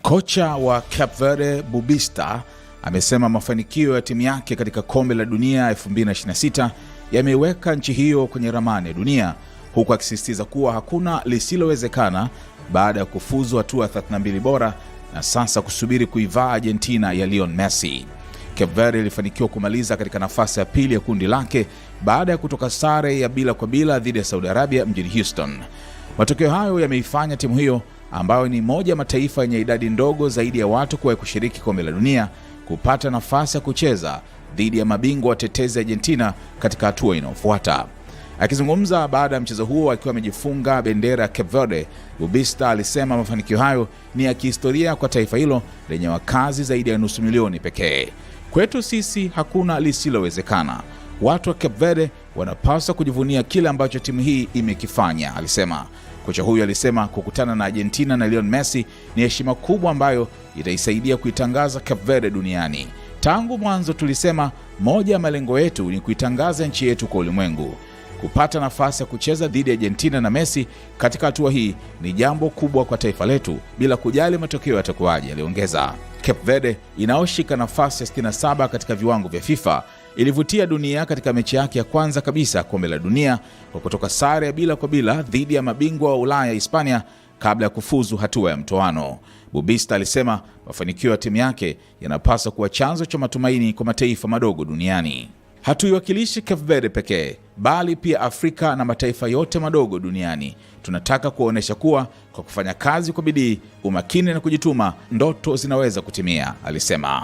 Kocha wa Cape Verde Bubista amesema mafanikio ya timu yake katika kombe la dunia 2026 yameiweka nchi hiyo kwenye ramani ya dunia, huku akisisitiza kuwa hakuna lisilowezekana baada ya kufuzu hatua 32 bora na sasa kusubiri kuivaa Argentina ya Lionel Messi. Cape Verde ilifanikiwa kumaliza katika nafasi ya pili ya kundi lake baada ya kutoka sare ya bila kwa bila dhidi ya Saudi Arabia mjini Houston. Matokeo hayo yameifanya timu hiyo, ambayo ni moja ya mataifa yenye idadi ndogo zaidi ya watu kuwahi kushiriki kombe la dunia, kupata nafasi ya kucheza dhidi ya mabingwa watetezi Argentina katika hatua inayofuata. Akizungumza baada ya mchezo huo akiwa amejifunga bendera ya Cape Verde, Bubista alisema mafanikio hayo ni ya kihistoria kwa taifa hilo lenye wakazi zaidi ya nusu milioni pekee. Kwetu sisi hakuna lisilowezekana. Watu wa Cape Verde wanapaswa kujivunia kile ambacho timu hii imekifanya, alisema. Kocha huyu alisema kukutana na Argentina na Lionel Messi ni heshima kubwa ambayo itaisaidia kuitangaza Cape Verde duniani. Tangu mwanzo tulisema moja ya malengo yetu ni kuitangaza nchi yetu kwa ulimwengu. Kupata nafasi ya kucheza dhidi ya Argentina na Messi katika hatua hii ni jambo kubwa kwa taifa letu, bila kujali matokeo yatakuwaje, aliongeza. Cape Verde inaoshika nafasi ya 67 katika viwango vya FIFA ilivutia dunia katika mechi yake ya kwanza kabisa kombe la dunia kwa kutoka sare ya bila kwa bila dhidi ya mabingwa wa Ulaya Hispania kabla ya kufuzu hatua ya mtoano. Bubista alisema mafanikio ya timu yake yanapaswa kuwa chanzo cha matumaini kwa mataifa madogo duniani. Hatuiwakilishi Cape Verde pekee, bali pia Afrika na mataifa yote madogo duniani. Tunataka kuonesha kuwa kwa kufanya kazi kwa bidii, umakini na kujituma, ndoto zinaweza kutimia, alisema.